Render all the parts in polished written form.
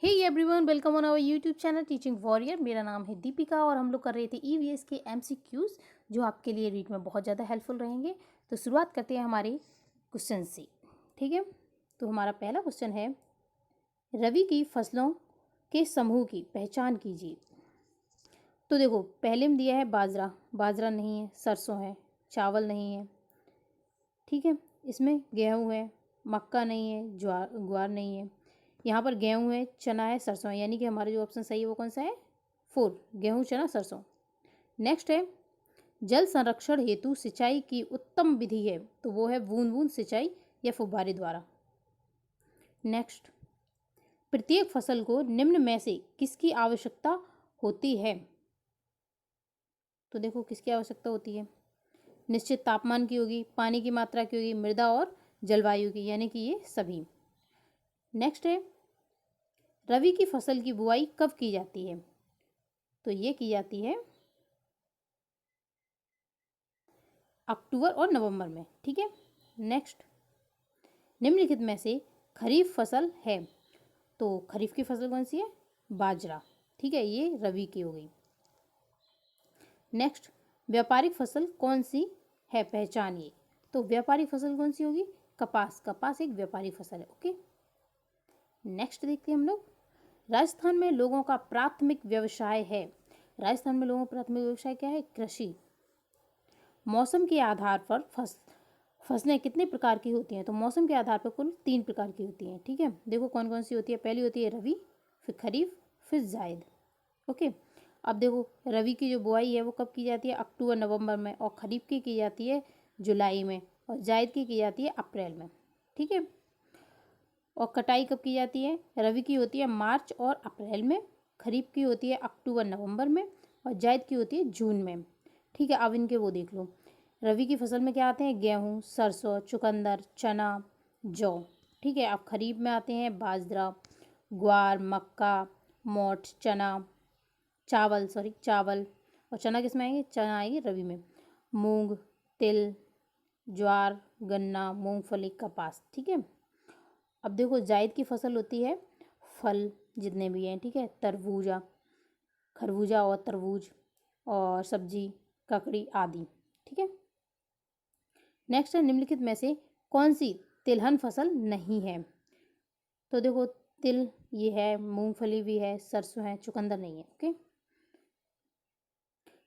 Hey everyone, welcome on our YouTube channel teaching warrior. मेरा नाम है दीपिका और हम लोग कर रहे थे ईवीएस के एमसीक्यूज जो आपके लिए रीड में बहुत ज़्यादा हेल्पफुल रहेंगे। तो शुरुआत करते हैं हमारे क्वेश्चन से। ठीक है, तो हमारा पहला क्वेश्चन है, रवि की फसलों के समूह की पहचान कीजिए। तो देखो, पहले में दिया है बाजरा, बाजरा नहीं है। सरसों है, चावल नहीं है। ठीक है, इसमें गेहूँ है, मक्का नहीं है, ज्वार ग्वार नहीं है। यहाँ पर गेहूँ है, चना है, सरसों है, यानी कि हमारा जो ऑप्शन सही है वो कौन सा है? 4, गेहूँ चना सरसों। नेक्स्ट है, जल संरक्षण हेतु सिंचाई की उत्तम विधि है, तो वो है बूंद बूंद सिंचाई या फुब्बारे द्वारा। नेक्स्ट, प्रत्येक फसल को निम्न में से किसकी आवश्यकता होती है? तो देखो, किसकी आवश्यकता होती है? निश्चित तापमान की होगी, पानी की मात्रा की होगी, मृदा और जलवायु की, यानी कि ये सभी। नेक्स्ट है, रबी की फसल की बुआई कब की जाती है? तो ये की जाती है अक्टूबर और नवंबर में। ठीक है। नेक्स्ट, निम्नलिखित में से खरीफ फसल है, तो खरीफ की फसल कौन सी है? बाजरा। ठीक है, ये रबी की हो गई। नेक्स्ट, व्यापारिक फसल कौन सी है, पहचानिए। तो व्यापारिक फसल कौन सी होगी? कपास। कपास एक व्यापारिक फसल है। ओके। नेक्स्ट देखते हैं हम लोग, राजस्थान में लोगों का प्राथमिक व्यवसाय है। राजस्थान में लोगों का प्राथमिक व्यवसाय क्या है? कृषि। मौसम के आधार पर फसलें कितने प्रकार की होती हैं? तो मौसम के आधार पर कुल 3 प्रकार की होती हैं। ठीक है, देखो कौन कौन सी होती है। पहली होती है रबी, फिर खरीफ, फिर जायद। ओके। अब देखो, रबी की जो बुआई है वो कब की जाती है? अक्टूबर नवंबर में। और खरीफ की जाती है जुलाई में। और जायद की जाती है अप्रैल में। ठीक है। और कटाई कब की जाती है? रबी की होती है मार्च और अप्रैल में, खरीफ की होती है अक्टूबर नवंबर में, और जायद की होती है जून में। ठीक है, अब इनके वो देख लो। रबी की फसल में क्या आते हैं? गेहूँ, सरसों, चुकंदर, चना, जौ। ठीक है। अब खरीफ में आते हैं बाजरा, ग्वार, मक्का, मोठ, चना, चावल। और चना किस में आएंगे? चना आएंगे रबी में। मूंग, तिल, ज्वार, गन्ना, मूंगफली, कपास। ठीक है। अब देखो, जायद की फसल होती है फल जितने भी हैं। ठीक है, तरबूजा, खरबूजा और तरबूज, और सब्जी, ककड़ी आदि। ठीक है। नेक्स्ट है, निम्नलिखित में से कौन सी तिलहन फसल नहीं है? तो देखो, तिल ये है, मूंगफली भी है, सरसों है, चुकंदर नहीं है। ओके।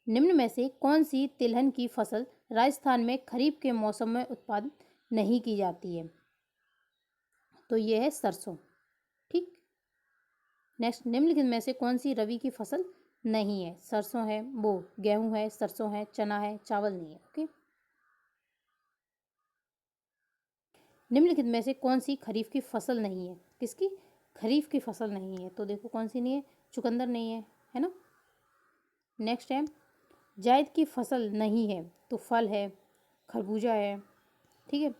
निम्न में से कौन सी तिलहन की फसल राजस्थान में खरीफ के मौसम में उत्पादित नहीं की जाती है? तो ये है सरसों। ठीक। नेक्स्ट, निम्नलिखित में से कौन सी रबी की फसल नहीं है? सरसों है, वो गेहूं है, सरसों है, चना है, चावल नहीं है। ओके। निम्नलिखित में से कौन सी खरीफ की फसल नहीं है? किसकी? खरीफ की फसल नहीं है। तो देखो कौन सी नहीं है? चुकंदर नहीं है ना। नेक्स्ट है, जायद की फसल नहीं है, तो फल है, खरबूजा है। ठीक है।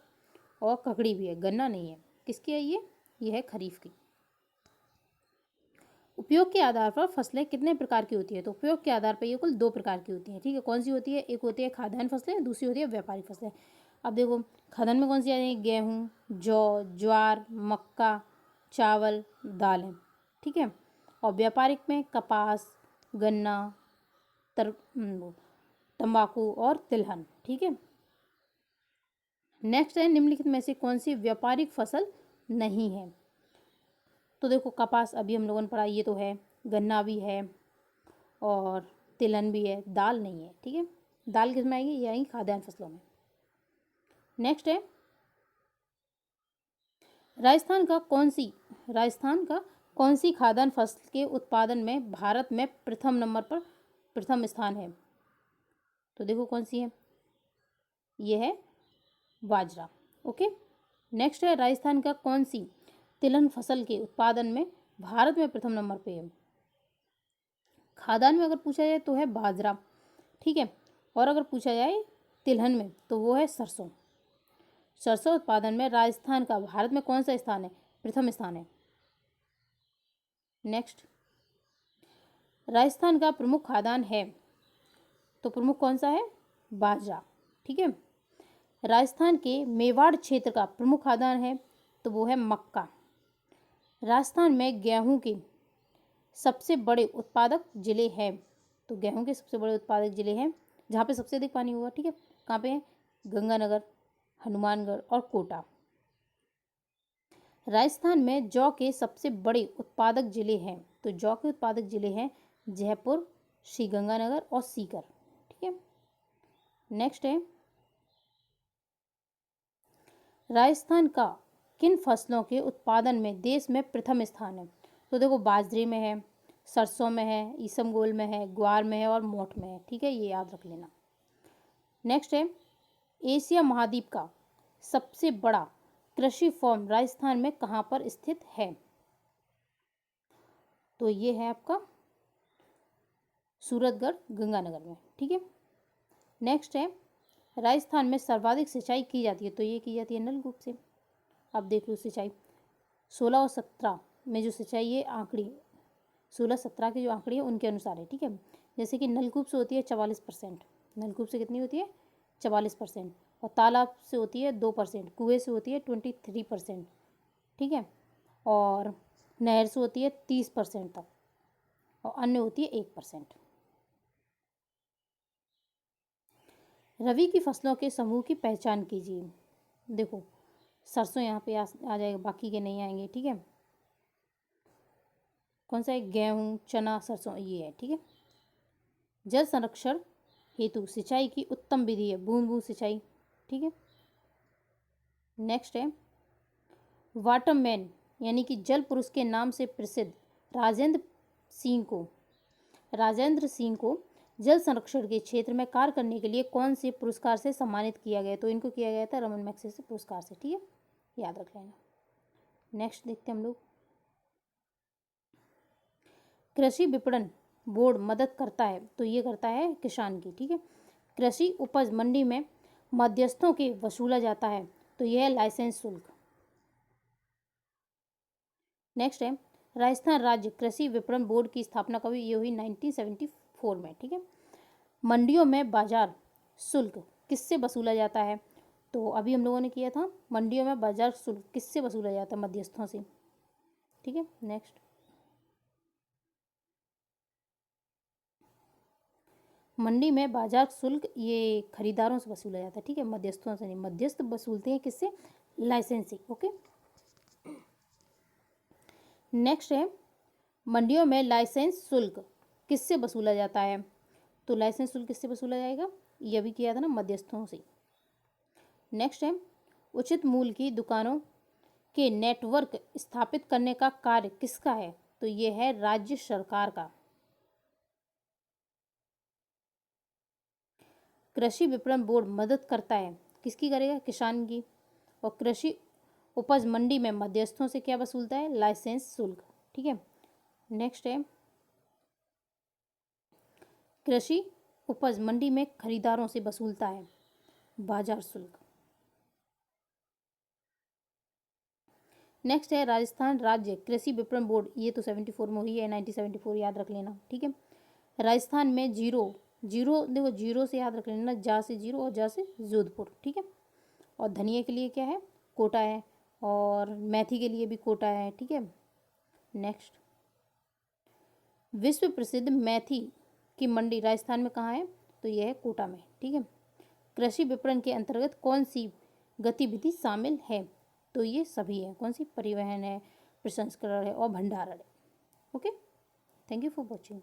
और ककड़ी भी है, गन्ना नहीं है। किसकी है ये? है खरीफ की। उपयोग के आधार पर फसलें कितने प्रकार की होती है? तो उपयोग के आधार पर ये कुल 2 प्रकार की होती हैं। ठीक है, कौन सी होती है? एक होती है खाद्यान्न फसलें, दूसरी होती है व्यापारिक फसलें। अब देखो, खाद्यान्न में कौन सी आ जाएगी? गेहूँ, जौ, ज्वार, मक्का, चावल, दालें। ठीक है। और व्यापारिक में कपास, गन्ना, तंबाकू और तिलहन। ठीक है। नेक्स्ट है, निम्नलिखित में से कौन सी व्यापारिक फसल नहीं है? तो देखो, कपास अभी हम लोगों ने पढ़ा, ये तो है। गन्ना भी है और तिलहन भी है, दाल नहीं है। ठीक है, दाल किस में आएगी? ये आएगी खाद्यान्न फसलों में। नेक्स्ट है, राजस्थान का कौन सी खाद्यान्न फसल के उत्पादन में भारत में प्रथम नंबर पर प्रथम स्थान है? तो देखो कौन सी है? ये है बाजरा। ओके। नेक्स्ट है, राजस्थान का कौन सी तिलहन फसल के उत्पादन में भारत में प्रथम नंबर पे है? खाद्यान्न में अगर पूछा जाए तो है बाजरा। ठीक है। और अगर पूछा जाए तिलहन में तो वो है सरसों। सरसों उत्पादन में राजस्थान का भारत में कौन सा स्थान है? प्रथम स्थान है। नेक्स्ट, राजस्थान का प्रमुख खाद्यान्न है, तो प्रमुख कौन सा है? बाजरा। ठीक है। राजस्थान के मेवाड़ क्षेत्र का प्रमुख खाद्यान्न है, तो वो है मक्का। राजस्थान में गेहूं के सबसे बड़े उत्पादक जिले हैं। तो गेहूं के सबसे बड़े उत्पादक जिले हैं जहाँ पे सबसे अधिक पानी हुआ, ठीक है, कहाँ पे है? गंगानगर, हनुमानगढ़ और कोटा। राजस्थान में जौ के सबसे बड़े उत्पादक जिले हैं। तो जौ के उत्पादक जिले हैं जयपुर, श्रीगंगानगर और सीकर, ठीक है। नेक्स्ट है, राजस्थान का किन फसलों के उत्पादन में देश में प्रथम स्थान है? तो देखो, बाजरे में है, सरसों में है, ईसबगोल में है, ग्वार में है और मोठ में है, ठीक है, ये याद रख लेना। नेक्स्ट है, एशिया महाद्वीप का सबसे बड़ा कृषि फॉर्म राजस्थान में कहाँ पर स्थित है? तो ये है आपका सूरतगढ़, गंगानगर में, ठीक है। नेक्स्ट है, राजस्थान में सर्वाधिक सिंचाई की जाती है। तो ये की जाती है नलकूप से। अब देख लो सिंचाई 16 और 17 में जो सिंचाई है आंकड़ी 16-17 की जो आंकड़ी है उनके अनुसार है, ठीक है। जैसे कि नलकूप से होती है 44%, नलकूप से कितनी होती है? 44%। और तालाब से होती है 2%, कुएं से होती है 23%, ठीक है। और नहर से होती है 30% तक, और अन्य होती है 1%। रबी की फसलों के समूह की पहचान कीजिए। देखो, सरसों यहाँ पे आ जाएगा, बाकी के नहीं आएंगे, ठीक है। कौन सा है? गेहूँ, चना, सरसों, ये है, ठीक है। जल संरक्षण हेतु सिंचाई की उत्तम विधि है बूंद बूंद सिंचाई, ठीक है। नेक्स्ट है, वाटरमैन यानी कि जल पुरुष के नाम से प्रसिद्ध राजेंद्र सिंह को जल संरक्षण के क्षेत्र में कार्य करने के लिए कौन से पुरस्कार से सम्मानित किया गया? तो इनको किया गया था रमन मैग्सेसे पुरस्कार से, ठीक है, याद रख लेना। नेक्स्ट देखते हैं हम लोग, कृषि विपणन बोर्ड मदद करता है। तो ये करता है किसान की, ठीक है। कृषि उपज मंडी में मध्यस्थों के वसूला जाता है। तो यह है लाइसेंस शुल्क। नेक्स्ट है, राजस्थान राज्य कृषि विपणन बोर्ड की स्थापना कभी? ये हुई 1974 में, ठीक है। मंडियों में बाजार शुल्क किससे वसूला जाता है? तो अभी हम लोगों ने किया था, मंडियों में बाजार शुल्क किससे वसूला जाता है? मध्यस्थों से, ठीक है। नेक्स्ट, मंडी में बाजार शुल्क ये खरीदारों से वसूला जाता है, ठीक है, मध्यस्थों से नहीं। मध्यस्थ वसूलते हैं किससे? Licensing, okay. नेक्स्ट है, मंडियों में लाइसेंस शुल्क किससे वसूला जाता है? तो लाइसेंस शुल्क किससे वसूला जाएगा? ये भी किया था ना, मध्यस्थों से। नेक्स्ट है, उचित मूल्य की दुकानों के नेटवर्क स्थापित करने का कार्य किसका है? तो ये है राज्य सरकार का। कृषि विपणन बोर्ड मदद करता है, किसकी करेगा? किसान की। और कृषि उपज मंडी में मध्यस्थों से क्या वसूलता है? लाइसेंस शुल्क, ठीक है। नेक्स्ट है, कृषि उपज मंडी में खरीदारों से वसूलता है बाजार शुल्क। नेक्स्ट है, राजस्थान राज्य कृषि विपणन बोर्ड, ये तो 74 में हुई है, 1974 याद रख लेना, ठीक है। राजस्थान में जीरो जीरो, देखो जीरो से याद रख लेना, जा से जीरो और जा से जोधपुर, ठीक है। और धनिया के लिए क्या है? कोटा है। और मेथी के लिए भी कोटा है, ठीक है। नेक्स्ट, विश्व प्रसिद्ध मेथी की मंडी राजस्थान में कहाँ है? तो यह है कोटा में, ठीक है। कृषि विपणन के अंतर्गत कौन सी गतिविधि शामिल है? तो ये सभी है। कौन सी? परिवहन है, प्रसंस्करण है और भंडारण है, okay. Thank you for watching.